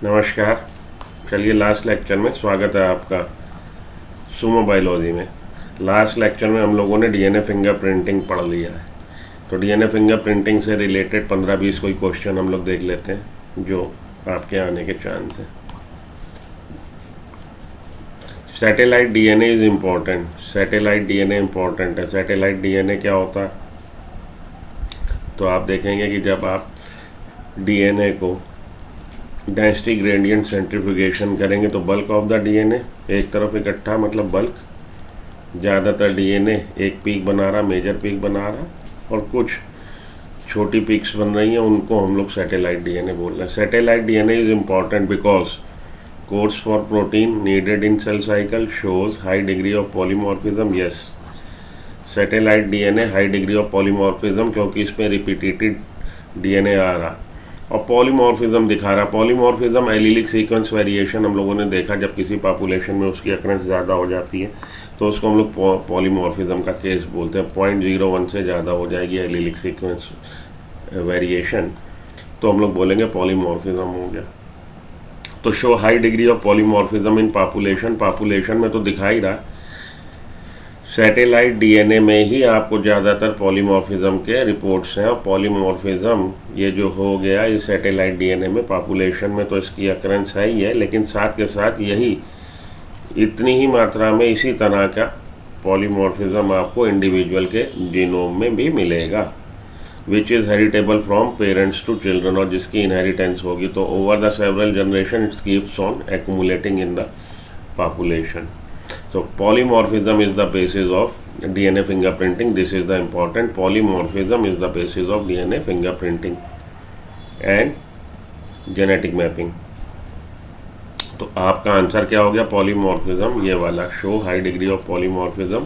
नमस्कार। चलिए last lecture में स्वागत है आपका सुमो बायोलॉजी में। लास्ट लेक्चर में हम लोगों ने डीएनए फिंगरप्रिंटिंग पढ़ लिया है, तो डीएनए फिंगरप्रिंटिंग से रिलेटेड 15-20 कोई क्वेश्चन हम लोग देख लेते हैं जो आपके आने के चांस हैं। Satellite DNA is important. Satellite DNA important है। सैटेलाइट डीएनए क्या होता है? तो आप देखेंगे कि जब आप डीएनए को डेंसिटी ग्रेडियंट सेंट्रीफ्यूगेशन करेंगे तो बल्क ऑफ द डीएनए एक तरफ इकट्ठा, मतलब बल्क, ज़्यादातर डीएनए एक पीक बना रहा, मेजर पीक बना रहा, और कुछ छोटी पीक्स बन रही हैं, उनको हम लोग सैटेलाइट डीएनए बोल रहे हैं। Satellite DNA is important because codes for protein needed in cell cycle shows high degree of polymorphism. Yes, satellite DNA high degree of polymorphism, क्योंकि इसमें रिपीटेड डीएनए आ रहा और पॉलीमॉर्फिज्म दिखा रहा। पॉलीमॉर्फिज्म एलीलिक सीक्वेंस वेरिएशन हम लोगों ने देखा, जब किसी पॉपुलेशन में उसकी अक्रेंस ज़्यादा हो जाती है तो उसको हम लोग पॉलीमॉर्फिज्म का केस बोलते हैं। 0.01 से ज़्यादा हो जाएगी एलीलिक सीक्वेंस वेरिएशन तो हम लोग बोलेंगे पॉलीमॉर्फिज्म हो गया। तो show high degree of polymorphism in population में तो दिखा ही रहा। सैटेलाइट डीएनए में ही आपको ज़्यादातर पॉलीमॉर्फिज्म के रिपोर्ट्स हैं, और पॉलीमॉर्फिज्म ये जो हो गया इस सैटेलाइट डीएनए में पॉपुलेशन में तो इसकी अक्रेंस है ही है, लेकिन साथ के साथ यही इतनी ही मात्रा में इसी तरह का पॉलीमॉर्फिज्म आपको इंडिविजुअल के जीनोम में भी मिलेगा, which is heritable from parents to children, और जिसकी इनहेरिटेंस होगी तो over the several generation it's keeps on accumulating in the population. So polymorphism is the basis of DNA fingerprinting. This is the important. Polymorphism is the basis of DNA fingerprinting and genetic mapping. तो आपका answer क्या हो गया? Polymorphism, ये वाला। Show high degree of polymorphism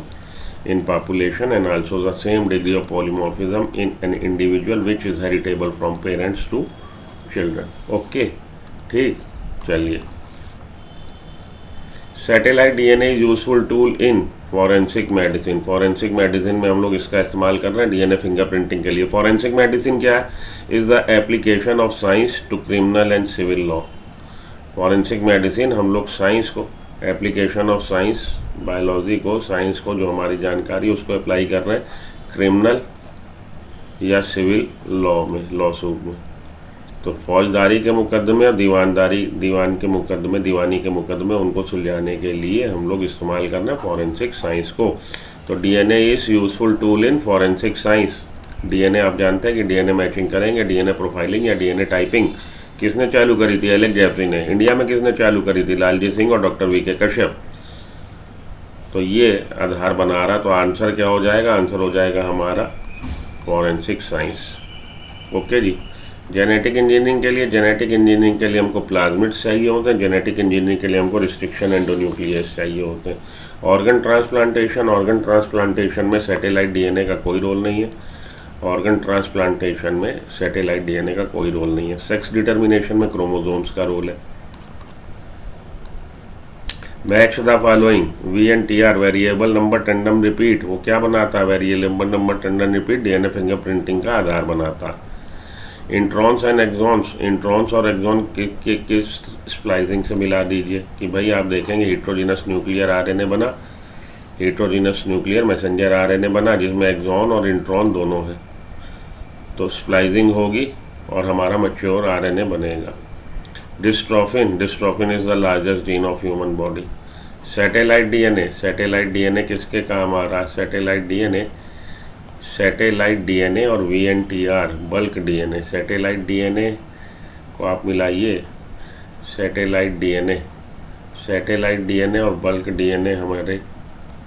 in population and also the same degree of polymorphism in an individual which is heritable from parents to children. Okay, ठीक। चलिए, satellite DNA is useful tool in forensic medicine. Forensic medicine में हम लोग इसका इस्तेमाल कर रहे हैं डीएनए फिंगरप्रिंटिंग के लिए। फॉरेंसिक मेडिसिन क्या है? Is the application of science to criminal and civil law. Forensic medicine हम लोग साइंस को, एप्लीकेशन ऑफ साइंस, बायोलॉजी को, साइंस को, जो हमारी जानकारी उसको अप्लाई कर रहे हैं क्रिमिनल या सिविल लॉ में, लॉ सूट में। तो फौजदारी के मुकदमे और दीवानी के मुकदमे उनको सुलझाने के लिए हम लोग इस्तेमाल करना है फॉरेंसिक साइंस को। तो DNA is useful tool in forensic science. DNA आप जानते हैं कि डीएनए मैचिंग करेंगे, डीएनए प्रोफाइलिंग या डीएनए टाइपिंग किसने चालू करी थी? एलेक्स जेफरी ने। इंडिया में किसने चालू करी थी? लालजी सिंह और डॉक्टर वीके कश्यप। तो ये आधार बना रहा। तो आंसर क्या हो जाएगा? आंसर हो जाएगा हमारा फॉरेंसिक साइंस। ओके जी। जेनेटिक इंजीनियरिंग के लिए हमको प्लाज्मिड्स चाहिए होते हैं। जेनेटिक इंजीनियरिंग के लिए हमको रिस्ट्रिक्शन एंडोन्यूक्लियस चाहिए होते हैं। ऑर्गन ट्रांसप्लांटेशन में सैटेलाइट डीएनए का कोई रोल नहीं है। सेक्स डिटर्मिनेशन में क्रोमोसोम्स का रोल है। Match the following VNTR variable number tandem repeat. वो क्या बनाता है? Variable number tandem repeat DNA fingerprinting का आधार बनाता है। इंट्रॉन्स एंड एक्सॉन्स, इंट्रॉन्स और एक्सॉन किस स्प्लाइसिंग से मिला दीजिए कि भाई आप देखेंगे हेट्रोजीनस न्यूक्लियर आरएनए बना, हेट्रोजीनस न्यूक्लियर मैसेंजर आरएनए बना जिसमें एक्सॉन और इंट्रॉन दोनों हैं, तो स्प्लाइसिंग होगी और हमारा मैच्योर आरएनए बनेगा। Dystrophin is the largest gene of human body. Satellite DNA किसके काम आ रहा है? सैटेलाइट डीएनए और VNTR bulk DNA. Satellite DNA को आप मिलाइए, सैटेलाइट डीएनए और बल्क डीएनए हमारे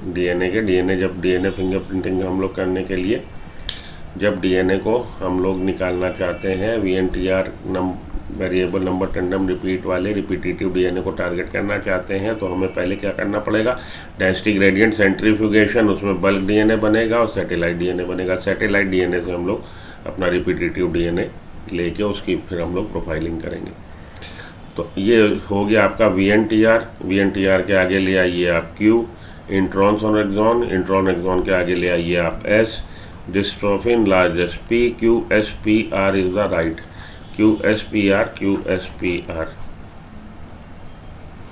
डीएनए जब डीएनए फिंगरप्रिंटिंग हम लोग करने के लिए, जब डीएनए को हम लोग निकालना चाहते हैं, VNTR variable number tandem repeat वाले रिपीटेटिव डीएनए को टारगेट करना चाहते हैं, तो हमें पहले क्या करना पड़ेगा? डेंसिटी ग्रेडियंट सेंट्रीफ्यूगेशन, उसमें बल्क डीएनए बनेगा और सैटेलाइट डीएनए बनेगा। सैटेलाइट डीएनए से हम लोग अपना रिपीटेटिव डीएनए लेके उसकी फिर हम लोग प्रोफाइलिंग करेंगे। तो ये हो गया आपका VNTR के आगे ले आइए आप Q, इंट्रॉन्स और एक्सॉन के आगे ले आइए आप S, dystrophin largest PQSPR is the right, QSPR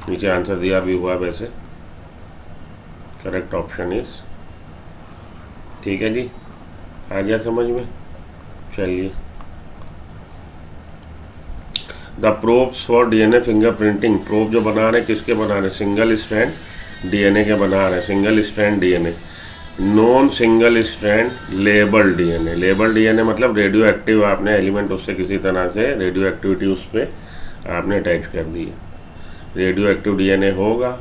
नीचे आंसर दिया भी हुआ वैसे, करेक्ट ऑप्शन इज। ठीक है जी, आ गया समझ में। चलिए, the probes for DNA fingerprinting, probe जो बना रहे हैं किसके बना रहे हैं, सिंगल स्ट्रैंड डीएनए के बना रहे हैं, single strand DNA, non single strand label DNA. Label DNA मतलब रेडियो एक्टिव, आपने एलिमेंट उससे किसी तरह से रेडियो एक्टिविटी उस पर आपने अटैच कर दी है। रेडियो एक्टिव डीएनए होगा,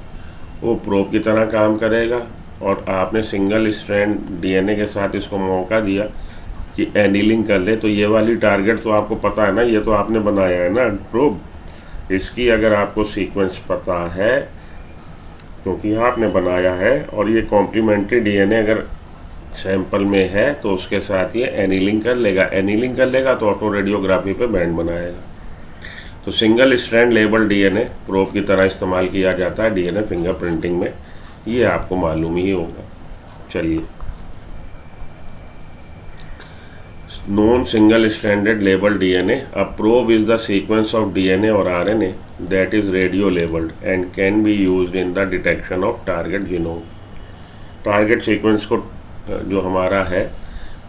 वो प्रोब की तरह काम करेगा, और आपने सिंगल स्ट्रैंड डीएनए के साथ इसको मौका दिया कि एनीलिंग कर ले। तो ये वाली टारगेट तो आपको पता है ना, ये तो आपने बनाया है ना प्रोब, इसकी अगर आपको सीक्वेंस पता है क्योंकि आपने बनाया है, और ये कॉम्प्लीमेंट्री डीएनए अगर सैंपल में है तो उसके साथ ये एनीलिंग कर लेगा। एनीलिंग कर लेगा तो ऑटो रेडियोग्राफी पे बैंड बनाएगा। तो single strand label DNA probe की तरह इस्तेमाल किया जाता है डीएनए फिंगरप्रिंटिंग में, ये आपको मालूम ही होगा। चलिए, non single stranded label DNA, a probe is the sequence of DNA और RNA that is radio labelled and can be used in the detection of target genome. Target sequence को जो हमारा है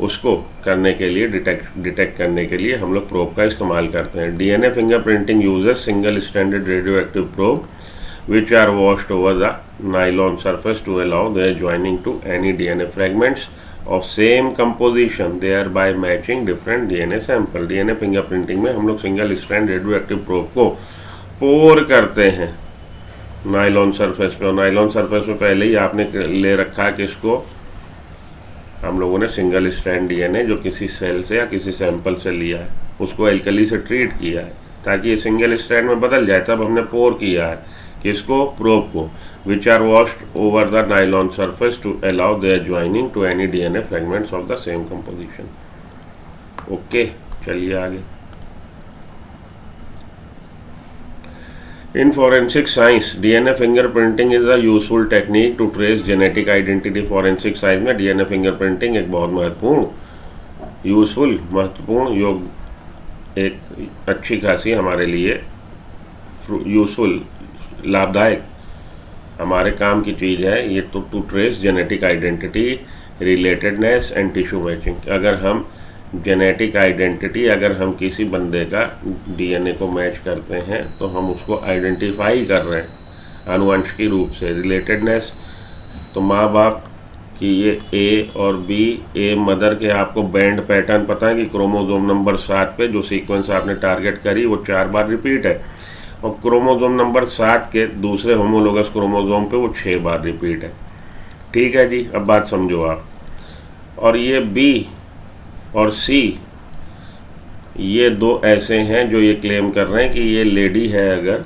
उसको करने के लिए, डिटेक्ट करने के लिए हम लोग प्रोब का इस्तेमाल करते हैं। DNA fingerprinting uses single stranded radio active probe which are washed over the nylon surface to allow their joining to any DNA fragments of same composition, thereby matching different DNA sample। DNA fingerprinting में हम लोग single strand radio active probe को पोर करते हैं nylon surface पे, और nylon surface पे पहले ही आपने ले रखा है किसको, हम लोगों ने सिंगल स्ट्रैंड डीएनए जो किसी सेल से या किसी सैंपल से लिया है उसको एल्कली से ट्रीट किया है ताकि ये सिंगल स्ट्रैंड में बदल जाए। तब हमने पोर किया है किसको, प्रोब को, which are washed over the nylon surface to allow their joining to any DNA fragments of the same composition. Okay, चलिए आगे। In forensic science, DNA fingerprinting is a useful technique to trace genetic identity। forensic science में DNA fingerprinting एक बहुत महत्वपूर्ण योग, एक अच्छी खासी हमारे लिए यूजफुल, लाभदायक हमारे काम की चीज़ है ये। तो to trace genetic identity, relatedness and tissue matching. अगर हम जेनेटिक आइडेंटिटी, अगर हम किसी बंदे का डीएनए को मैच करते हैं तो हम उसको आइडेंटिफाई कर रहे हैं आनुवंशिकी रूप से। रिलेटेडनेस तो माँ बाप की ये ए और बी, ए मदर के आपको बैंड पैटर्न पता है कि क्रोमोसोम नंबर 7 पे जो सीक्वेंस आपने टारगेट करी वो 4 बार रिपीट है, और क्रोमोसोम नंबर 7 के दूसरे होमोलोगस क्रोमोसोम पे वो 6 बार रिपीट है। ठीक है जी, अब बात समझो आप। और ये बी और सी, ये दो ऐसे हैं जो ये क्लेम कर रहे हैं कि ये लेडी है अगर,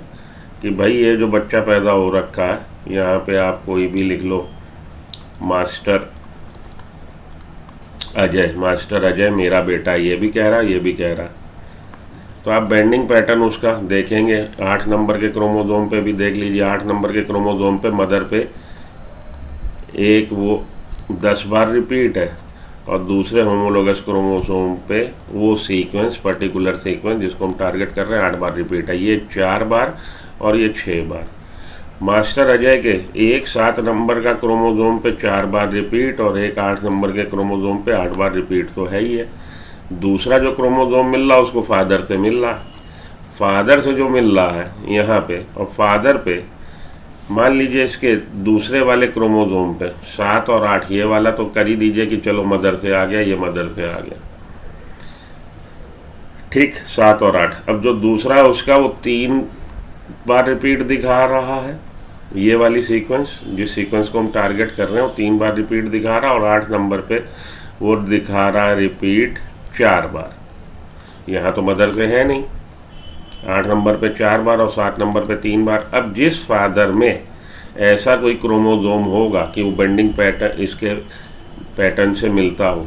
कि भाई ये जो बच्चा पैदा हो रखा है, यहाँ पे आप कोई भी लिख लो, मास्टर अजय मेरा बेटा, ये भी कह रहा, ये भी कह रहा। तो आप बेंडिंग पैटर्न उसका देखेंगे 8 नंबर के क्रोमोसोम पे भी देख लीजिए। 8 नंबर के क्रोमोसोम पे मदर पे एक वो 10 बार रिपीट है, और दूसरे होमोलोगस क्रोमोसोम पे वो सीक्वेंस, पर्टिकुलर सीक्वेंस जिसको हम टारगेट कर रहे हैं 8 बार रिपीट है। ये 4 बार और ये 6 बार। मास्टर अजय के एक 7 नंबर का क्रोमोसोम पे 4 बार रिपीट और एक 8 नंबर के क्रोमोसोम पे 8 बार रिपीट तो है ही है। दूसरा जो क्रोमोसोम मिल रहा उसको फादर से मिल रहा, फादर से जो मिल रहा है यहाँ पे, और फादर पे मान लीजिए इसके दूसरे वाले क्रोमोसोम पे 7 और 8, ये वाला तो कर ही दीजिए कि चलो मदर से आ गया, ये मदर से आ गया, ठीक, 7 और 8। अब जो दूसरा है उसका वो 3 बार रिपीट दिखा रहा है, ये वाली सीक्वेंस, जिस सीक्वेंस को हम टारगेट कर रहे हैं वो 3 बार रिपीट दिखा रहा है, और 8 नंबर पे वो दिखा रहा है रिपीट 4 बार। यहाँ तो मदर से है नहीं, 8 नंबर पे 4 बार और 7 नंबर पे 3 बार। अब जिस फादर में ऐसा कोई क्रोमोसोम होगा कि वो बेंडिंग पैटर्न इसके पैटर्न से मिलता हो,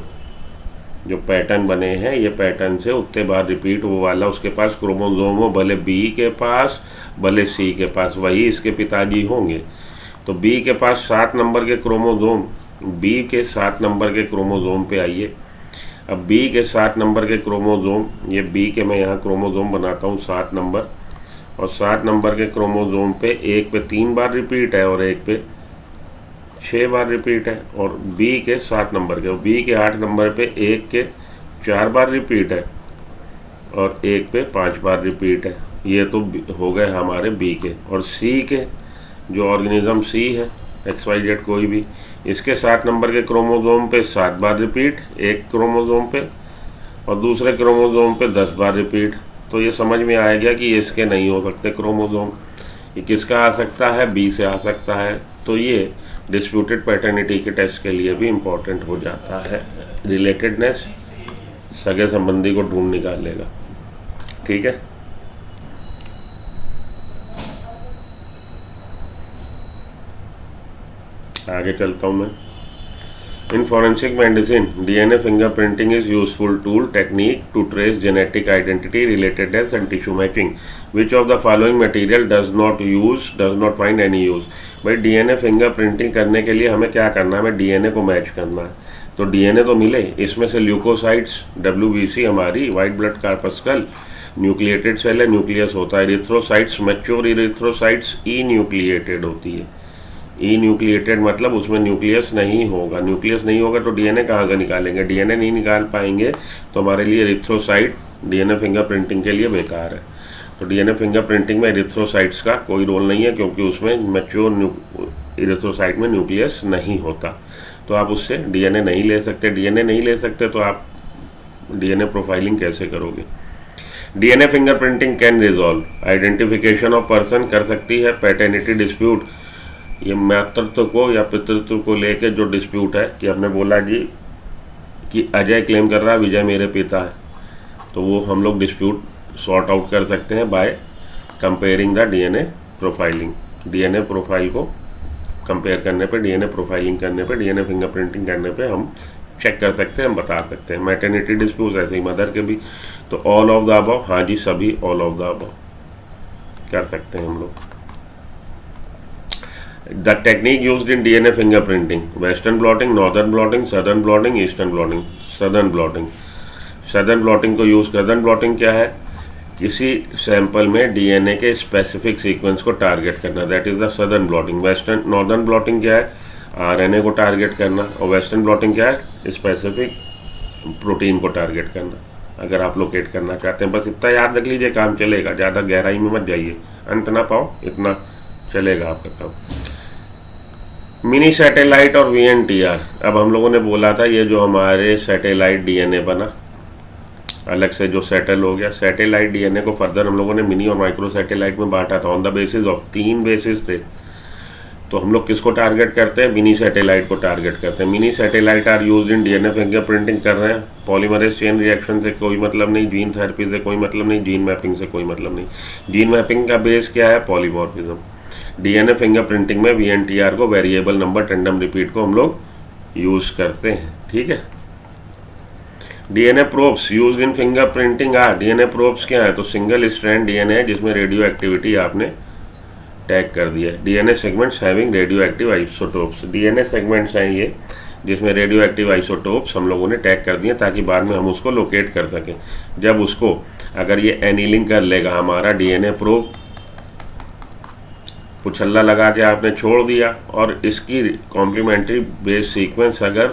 जो पैटर्न बने हैं ये पैटर्न से उतने बार रिपीट वो वाला उसके पास क्रोमोसोम हो, भले बी के पास भले सी के पास, वही इसके पिताजी होंगे। तो बी के पास 7 नंबर के क्रोमोसोम, बी के 7 नंबर के क्रोमोसोम पे आइए। अब बी के 7 नंबर के क्रोमोसोम, ये बी के मैं यहाँ क्रोमोसोम बनाता हूँ 7 नंबर, और 7 नंबर के क्रोमोसोम पे एक पे 3 बार रिपीट है और एक पे 6 बार रिपीट है, और बी के 7 नंबर के, और बी के 8 नंबर पे एक के 4 बार रिपीट है और एक पे 5 बार रिपीट है। ये तो हो गए हमारे बी के। और सी के, जो ऑर्गेनिज्म सी है XYZ कोई भी, इसके 7 नंबर के क्रोमोसोम पे 7 बार रिपीट एक क्रोमोसोम पे, और दूसरे क्रोमोसोम पे 10 बार रिपीट। तो ये समझ में आ गया कि इसके नहीं हो सकते क्रोमोसोम। ये किसका आ सकता है? बी से आ सकता है। तो ये डिस्प्यूटेड पैटर्निटी के टेस्ट के लिए भी इम्पोर्टेंट हो जाता है। रिलेटेडनेस सगे संबंधी को ढूंढ निकालेगा। ठीक है, आगे चलता हूँ मैं। In forensic medicine DNA fingerprinting is useful tool technique to trace genetic identity relatedness and tissue matching. Which of the following material does not find any use. भाई DNA फिंगरप्रिंटिंग करने के लिए हमें क्या करना है? हमें DNA को मैच करना है। तो DNA तो मिले, इसमें से ल्यूकोसाइट्स WBC हमारी white blood corpuscle nucleated cell है, न्यूक्लियस होता है। Erythrocytes mature erythrocytes enucleated होती है। ई न्यूक्लिएटेड मतलब उसमें न्यूक्लियस नहीं होगा। न्यूक्लियस नहीं होगा तो DNA कहाँ का निकालेंगे? DNA नहीं निकाल पाएंगे तो हमारे लिए इरिथ्रोसाइट DNA फिंगरप्रिंटिंग के लिए बेकार है। तो DNA फिंगरप्रिंटिंग में इरिथ्रोसाइट्स का कोई रोल नहीं है, क्योंकि उसमें मैच्योर इरिथ्रोसाइट में न्यूक्लियस नहीं होता। तो आप उससे DNA नहीं ले सकते। DNA नहीं ले सकते तो आप DNA प्रोफाइलिंग कैसे करोगे? DNA fingerprinting can resolve identification of person कर सकती है। पैटर्निटी डिस्प्यूट, ये मातृत्व को या पितृत्व को लेके जो डिस्प्यूट है कि आपने बोला जी कि अजय क्लेम कर रहा है विजय मेरे पिता है, तो वो हम लोग डिस्प्यूट सॉर्ट आउट कर सकते हैं by comparing the DNA profiling. DNA profile को कंपेयर करने पे, DNA प्रोफाइलिंग करने पे, DNA फिंगरप्रिंटिंग करने पे हम चेक कर सकते हैं, हम बता सकते हैं। मैटरनिटी डिस्प्यूट ऐसे ही मदर के भी। तो ऑल ऑफ द अबव, हाँ जी सभी ऑल ऑफ द अबव कर सकते हैं हम लोग। The technique used in DNA fingerprinting: Western blotting, Northern blotting, Southern blotting, Eastern blotting. Southern blotting, Southern blotting को यूज़। Southern blotting क्या है? किसी सैंपल में DNA के स्पेसिफिक सीक्वेंस को टारगेट करना, that is the Southern blotting। Northern blotting क्या है? RNA को टारगेट करना। और Western blotting क्या है? स्पेसिफिक प्रोटीन को टारगेट करना, अगर आप लोकेट करना चाहते हैं। बस इतना याद रख लीजिए, काम चलेगा। ज़्यादा गहराई में मत जाइए, अंत ना पाओ, इतना चलेगा आपका काम। मिनी सैटेलाइट और VNTR। अब हम लोगों ने बोला था ये जो हमारे सैटेलाइट DNA बना, अलग से जो सेटल हो गया, सैटेलाइट DNA को फर्दर हम लोगों ने मिनी और माइक्रो सैटेलाइट में बांटा था on the basis of 3 basis थे। तो हम लोग किसको टारगेट करते हैं? मिनी सैटेलाइट को टारगेट करते हैं। Mini satellite are used in DNA fingerprinting कर रहे हैं। पॉलीमरेज चेन रिएक्शन से कोई मतलब नहीं, जीन थेरेपी से कोई मतलब नहीं, जीन मैपिंग से कोई मतलब नहीं। जीन मैपिंग का बेस क्या है? पॉलीमॉर्फिज्म। DNA फिंगरप्रिंटिंग में VNTR को, वेरिएबल नंबर टेंडम रिपीट को हम लोग यूज़ करते हैं। ठीक है। DNA probes use in fingerprinting are. DNA probes क्या है? तो सिंगल स्ट्रैंड DNA है जिसमें रेडियो एक्टिविटी आपने टैग कर दिया है। DNA segments having radio active isotopes. DNA segments हैं ये जिसमें रेडियो एक्टिव आइसोटोप्स हम लोगों ने टैग कर दिए ताकि बाद में हम उसको लोकेट कर सकें। जब उसको अगर ये एनीलिंग कर लेगा हमारा DNA प्रोब, पुछल्ला लगा के आपने छोड़ दिया, और इसकी कॉम्प्लीमेंट्री बेस सीक्वेंस अगर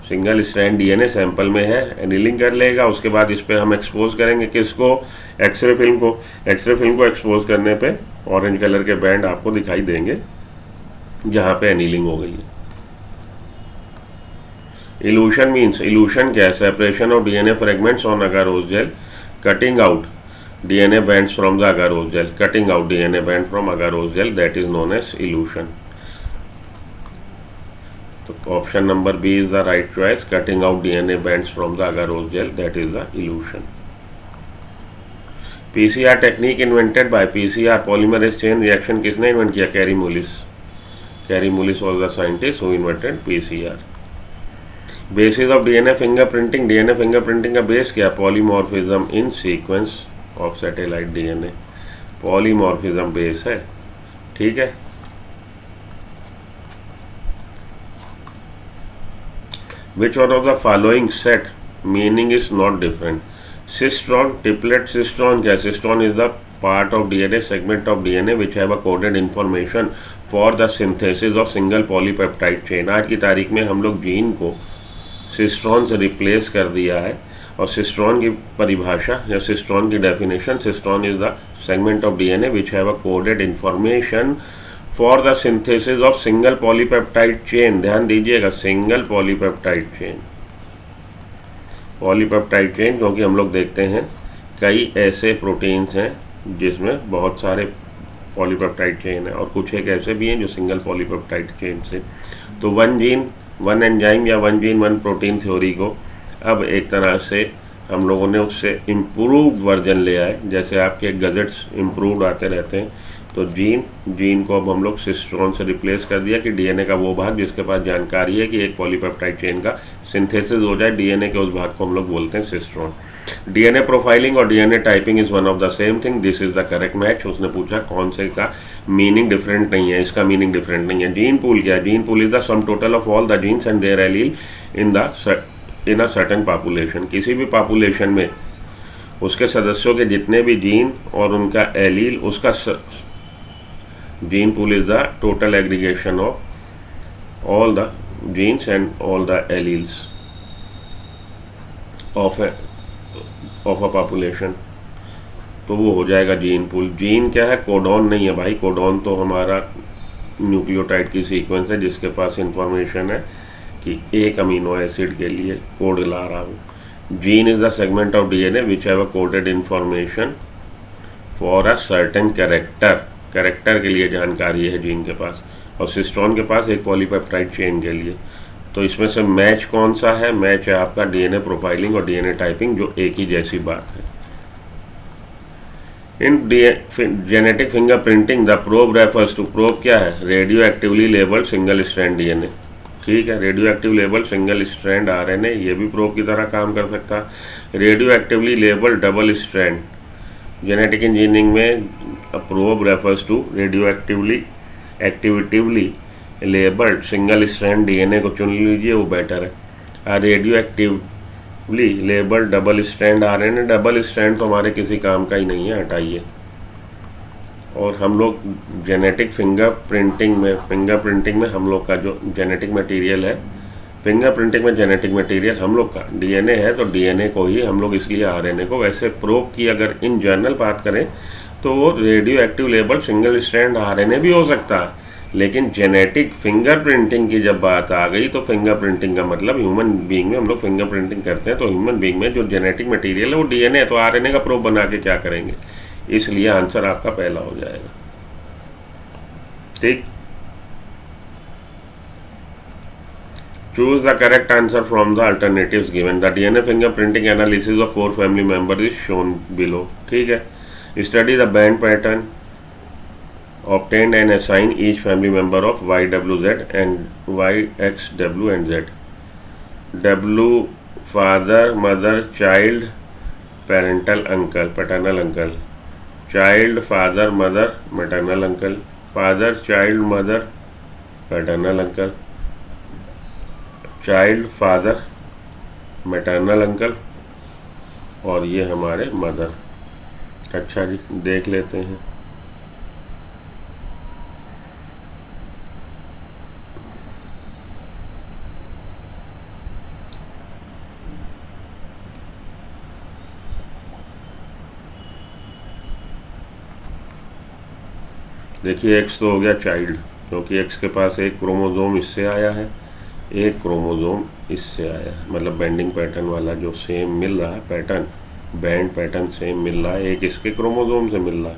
सिंगल स्ट्रैंड DNA सैंपल में है, एनीलिंग कर लेगा। उसके बाद इस पर हम एक्सपोज करेंगे किसको? एक्सरे फिल्म को। एक्सरे फिल्म को एक्सपोज करने पे ऑरेंज कलर के बैंड आपको दिखाई देंगे जहाँ पे एनीलिंग हो गई है। इल्यूशन मीन्स, इल्यूशन क्या है? Separation of DNA fragments on agarose gel, cutting out DNA bands from the agarose gel, cutting out DNA band from agarose gel, that is known as elution. तो option number B is the right choice, cutting out DNA bands from the agarose gel, that is the elution. PCR technique invented by PCR polymerase chain reaction किसने invent किया? Kary Mullis. Kary Mullis was the scientist who invented PCR। Basis of DNA fingerprinting. DNA fingerprinting का base क्या? Polymorphism in sequence of satellite DNA। Polymorphism base है। ठीक है। Which one of the following set meaning is not different. Cistron, triplet cistron क्या है? Cistron is the part of DNA, segment of DNA which have a coded information for the synthesis of single polypeptide chain. आज की तारीख में हम लोग gene को cistron से रिप्लेस कर दिया है, और सिस्ट्रॉन की परिभाषा या सिस्ट्रॉन की definition, cistron is the segment of DNA which have a coded information for the synthesis of single polypeptide chain. ध्यान दीजिएगा, single polypeptide chain, polypeptide chain, क्योंकि हम लोग देखते हैं कई ऐसे प्रोटीन्स हैं जिसमें बहुत सारे पॉलीपेप्टाइड चेन है, और कुछ एक ऐसे भी हैं जो सिंगल पॉलीपेप्टाइड चेन से। तो वन जीन वन एंजाइम या one gene one protein theory को अब एक तरह से हम लोगों ने उससे इम्प्रूव्ड वर्जन ले आए। जैसे आपके गजेट्स इम्प्रूव्ड आते रहते हैं, तो जीन को अब हम लोग सिस्ट्रॉन से रिप्लेस कर दिया कि डीएनए का वो भाग जिसके पास जानकारी है कि एक पॉलीपेप्टाइड चेन का सिंथेसिस हो जाए, डीएनए के उस भाग को हम लोग बोलते हैं सिस्ट्रॉन। डीएनए प्रोफाइलिंग और DNA typing is one of the same thing, this is the correct match. उसने पूछा कौन से का मीनिंग डिफरेंट नहीं है, इसका मीनिंग डिफरेंट नहीं है। जीन पूल क्या है? Gene pool is the sum total of all the genes and their allele in a certain population. किसी भी पॉपुलेशन में उसके सदस्यों के जितने भी जीन और उनका एलील, उसका gene pool is the total aggregation of all the genes and all the alleles of a population, तो वो हो जाएगा जीन पूल। जीन क्या है? कोडॉन नहीं है भाई, कोडॉन तो हमारा न्यूक्लियोटाइड की सीक्वेंस है जिसके पास इंफॉर्मेशन है कि एक अमीनो एसिड के लिए कोड ला रहा हूँ। Gene is the segment of DNA which have a coded information for a certain character के लिए जानकारी है जीन के पास, और सिस्ट्रॉन के पास एक पॉलीपेप्टाइड चेन के लिए। तो इसमें से मैच कौन सा है? मैच है आपका डीएनए प्रोफाइलिंग और डीएनए टाइपिंग, जो एक ही जैसी बात है। In genetic fingerprinting the probe refers to, probe क्या है? Radio actively labelled single strand DNA, ठीक है। Radio active label single strand RNA, ये भी प्रोब की तरह काम कर सकता है। Radio actively label double strand, genetic engineering में probe refers to radio actively labelled single strand DNA को चुन लीजिए, वो बेटर है। Radio actively labelled double strand RNA, double strand तो हमारे किसी काम का ही नहीं है, हटाइए। और हम लोग जेनेटिक फिंगरप्रिंटिंग में हम लोग का जो जेनेटिक मटेरियल है, फिंगरप्रिंटिंग में जेनेटिक मटेरियल हम लोग का डीएनए है, तो डीएनए को ही हम लोग इसलिए आरएनए को वैसे प्रोब की अगर इन जनरल बात करें तो वो radio active label single strand RNA भी हो सकता है। लेकिन जेनेटिक फिंगरप्रिंटिंग की जब बात आ गई तो फिंगरप्रिंटिंग का मतलब ह्यूमन बीइंग में हम लोग फिंगरप्रिंटिंग करते हैं, तो ह्यूमन बीइंग में जो जेनेटिक मटेरियल है वो डीएनए है, तो आरएनए का प्रोब बना के क्या करेंगे? इसलिए आंसर आपका पहला हो जाएगा, ठीक। Choose the correct answer from the alternatives given. The DNA fingerprinting analysis of 4 family member is shown below, ठीक है। Study the band pattern obtained and assign each family member of YWZ and YXW and Z. W father, mother, child, paternal uncle. Child, father, mother, maternal uncle. Father, child, mother, paternal uncle. Child, father, maternal uncle, और ये हमारे mother. अच्छा जी, देख लेते हैं। देखिए x तो हो गया चाइल्ड, क्योंकि एक्स के पास एक क्रोमोजोम इससे आया है, एक क्रोमोजोम इससे आया है, मतलब बेंडिंग पैटर्न वाला जो सेम मिल रहा है पैटर्न, बैंड पैटर्न सेम मिल रहा है, एक इसके क्रोमोजोम से मिल रहा है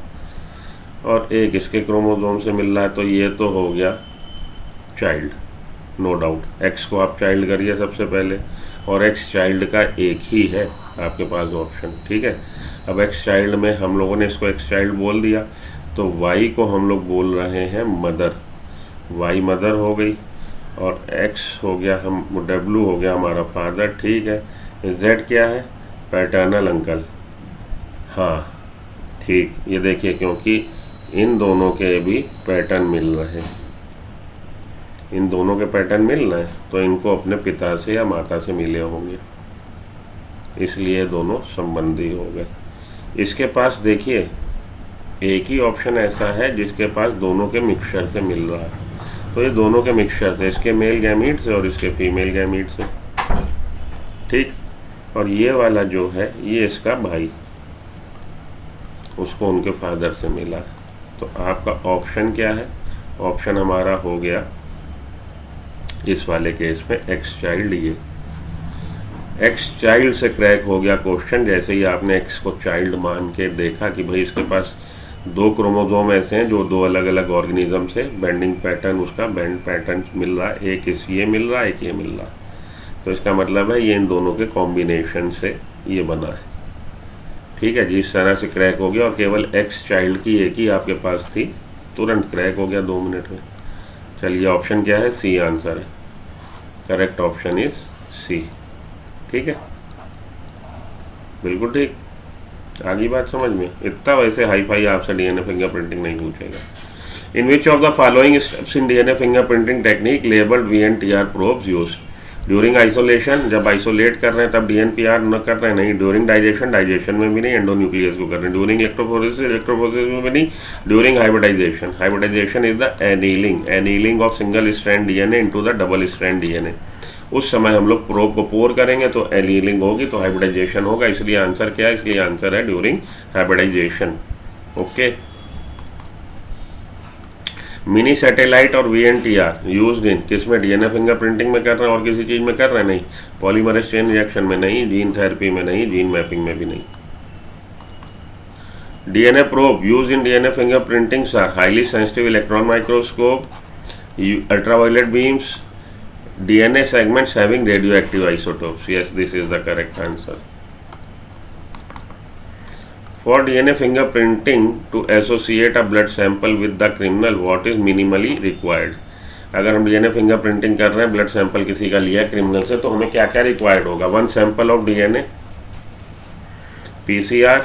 और एक इसके क्रोमोजोम से मिल रहा है, तो ये तो हो गया चाइल्ड, नो डाउट। एक्स को आप चाइल्ड करिए सबसे पहले, और एक्स चाइल्ड का एक ही है आपके पास ऑप्शन, ठीक है। अब एक्स चाइल्ड में हम लोगों ने इसको एक्स चाइल्ड बोल दिया, तो वाई को हम लोग बोल रहे हैं मदर, वाई मदर हो गई, और एक्स हो गया, हम डब्लू हो गया हमारा फादर, ठीक है। जेड क्या है? पैटर्नल अंकल, हाँ ठीक। ये देखिए, क्योंकि इन दोनों के भी पैटर्न मिल रहे हैं, इन दोनों के पैटर्न मिल रहे हैं, तो इनको अपने पिता से या माता से मिले होंगे, इसलिए दोनों संबंधी हो गए। इसके पास देखिए एक ही ऑप्शन ऐसा है जिसके पास दोनों के मिक्सचर से मिल रहा है, तो ये दोनों के मिक्सचर से, इसके मेल गैमीट से और इसके फीमेल गैमीट से, ठीक। और ये वाला जो है ये इसका भाई, उसको उनके फादर से मिला। तो आपका ऑप्शन क्या है? ऑप्शन हमारा हो गया इस वाले केस में एक्स चाइल्ड। ये एक्स चाइल्ड से क्रैक हो गया क्वेश्चन जैसे ही आपने एक्स को चाइल्ड मान के देखा कि भाई इसके पास दो क्रोमोसोम ऐसे हैं जो दो अलग अलग ऑर्गेनिज्म से बेंडिंग पैटर्न, उसका बेंड पैटर्न मिल रहा है, एक इस ये मिल रहा है, एक ये मिल रहा है। तो इसका मतलब है ये इन दोनों के कॉम्बिनेशन से ये बना है, ठीक है जी। इस तरह से क्रैक हो गया और केवल एक्स चाइल्ड की एक ही आपके पास थी, तुरंत क्रैक हो गया 2 मिनट में। चलिए ऑप्शन क्या है? सी आंसर है। करेक्ट ऑप्शन इज सी, ठीक है, बिल्कुल ठीक। आगे बात समझ में? इतना वैसे हाई फाई आपसे डीएनए फिंगरप्रिंटिंग नहीं पूछेगा। In which of the following steps in DNA fingerprinting technique labelled VNTR probes used during isolation? जब आइसोलेट कर रहे हैं तब DNPR न कर रहे हैं, नहीं। ड्यूरिंग डाइजेशन, डाइजेशन में भी नहीं, एंडोन्यूक्लियस को कर रहे हैं। ड्यूरिंग इलेक्ट्रोफोरेसिस, इलेक्ट्रोफोरेसिस में भी नहीं। During hybridization, hybridization is the annealing of single strand DNA into the double strand DNA. उस समय हम लोग प्रोब को पोर करेंगे तो एनीलिंग होगी, तो हाइब्रिडाइजेशन होगा। इसलिए आंसर क्या है? इसलिए आंसर है during hybridization. Okay. Mini satellite और VNTR यूज्ड इन किस में? डीएनए फिंगरप्रिंटिंग में कर रहे हैं और किसी चीज़ में कर रहे हैं? नहीं। पॉलीमरेज चेन रिएक्शन में नहीं, जीन थेरेपी में नहीं, जीन मैपिंग में भी नहीं। DNA probe used in DNA fingerprinting are highly sensitive electron microscope, ultraviolet beams, DNA segments having radioactive isotopes. Yes, this is the correct answer. For DNA fingerprinting to associate a blood sample with the criminal, what is minimally required? अगर हम DNA fingerprinting कर रहे हैं, blood sample किसी का लिया है criminal से, तो हमें क्या क्या रिक्वायर्ड होगा? 1 सैंपल ऑफ DNA, PCR,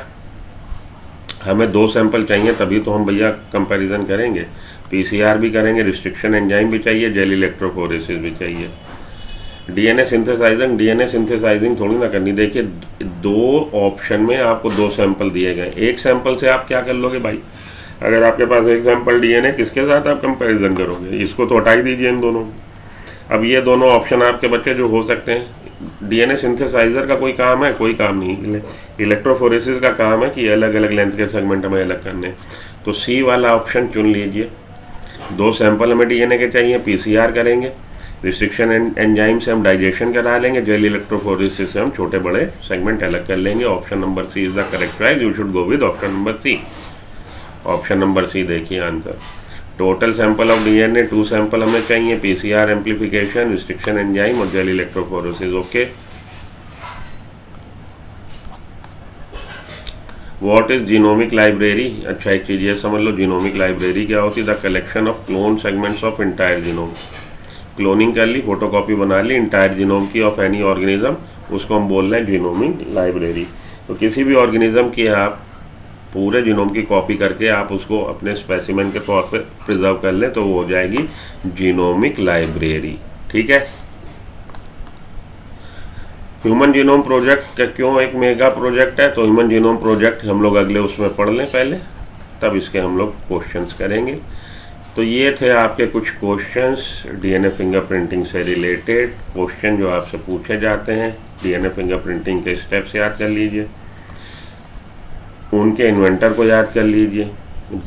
हमें 2 सैंपल चाहिए तभी तो हम भैया कंपैरिजन करेंगे। PCR भी करेंगे, रिस्ट्रिक्शन एंजाइम भी चाहिए, जेल इलेक्ट्रोफोरेसिस भी चाहिए। डीएनए सिंथेसाइजिंग थोड़ी ना करनी। देखिए 2 ऑप्शन में आपको 2 सैंपल दिए गए, एक सैंपल से आप क्या कर लोगे भाई? अगर आपके पास एक सैंपल डीएनए, किसके साथ आप कंपैरिजन करोगे? इसको तो हटा ही दीजिए इन दोनों। अब ये दोनों ऑप्शन आपके बच्चे जो हो सकते हैं, डीएनए सिंथेसाइजर का कोई काम है? कोई काम नहीं। इलेक्ट्रोफोरेसिस का काम है कि अलग अलग लेंथ के सेगमेंट में अलग करने। तो सी वाला ऑप्शन चुन लीजिए। 2 सैंपल हमें डीएनए के चाहिए, PCR करेंगे, रिस्ट्रिक्शन एंजाइम से हम डाइजेशन करा लेंगे, जेल इलेक्ट्रोफोरेसिस से हम छोटे बड़े सेगमेंट अलग कर लेंगे। Option number C is the correct choice. You should go with option number C. Option number C देखिए answer. Total sample of DNA 2 sample हमें चाहिए, PCR एम्प्लीफिकेशन, रिस्ट्रिक्शन एंजाइम और gel electrophoresis. Okay. What is genomic library? अच्छा एक चीज़ ये समझ लो, genomic library क्या होती है? The collection of clone segments of entire genome. Cloning कर ली, फोटोकॉपी बना ली इंटायर जीनोम की ऑफ एनी ऑर्गेनिज्म, उसको हम बोल रहे हैं जीनोमिक लाइब्रेरी। तो किसी भी ऑर्गेनिज्म की आप पूरे जीनोम की कॉपी करके आप उसको अपने स्पेसिमेन के तौर पे प्रिजर्व कर लें तो वो हो जाएगी जीनोमिक लाइब्रेरी, ठीक है। ह्यूमन जीनोम प्रोजेक्ट का क्यों एक मेगा प्रोजेक्ट है? तो ह्यूमन जीनोम प्रोजेक्ट हम लोग अगले उसमें पढ़ लें पहले, तब इसके हम लोग क्वेश्चंस करेंगे। तो ये थे आपके कुछ क्वेश्चंस डीएनए फिंगरप्रिंटिंग से रिलेटेड क्वेश्चन जो आपसे पूछे जाते हैं। डीएनए फिंगरप्रिंटिंग के स्टेप्स याद कर लीजिए, उनके इन्वेंटर को याद कर लीजिए,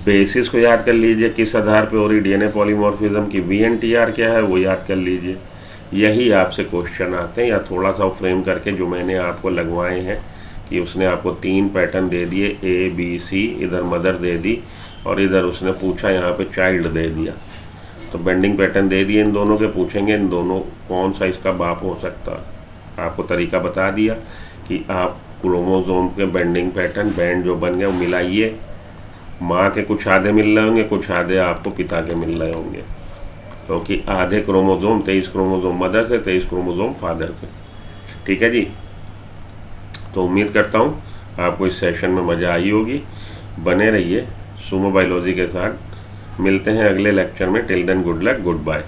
बेसिस को याद कर लीजिए, किस आधार पे हो रही डीएनए पॉलीमॉर्फिज्म की, VNTR क्या है वो याद कर लीजिए। यही आपसे क्वेश्चन आते हैं, या थोड़ा सा फ्रेम करके जो मैंने आपको लगवाए हैं कि उसने आपको 3 पैटर्न दे दिए, ABC, इधर मदर दे दी और इधर उसने पूछा यहाँ पे चाइल्ड दे दिया। तो बेंडिंग पैटर्न दे दिए इन दोनों के, पूछेंगे इन दोनों कौन सा इसका बाप हो सकता है। आपको तरीका बता दिया कि आप क्रोमोसोम के बेंडिंग पैटर्न, बैंड जो बन गए वो मिलाइए। माँ के कुछ आधे मिल रहे होंगे, कुछ आधे आपको पिता के मिल रहे होंगे, क्योंकि आधे क्रोमोसोम 23 क्रोमोसोम मदर से, 23 क्रोमोसोम फादर से, ठीक है जी। तो उम्मीद करता हूँ आपको इस सेशन में मज़ा आई होगी। बने रहिए सुमो बायोलॉजी के साथ। मिलते हैं अगले लेक्चर में। Till then good luck, good bye.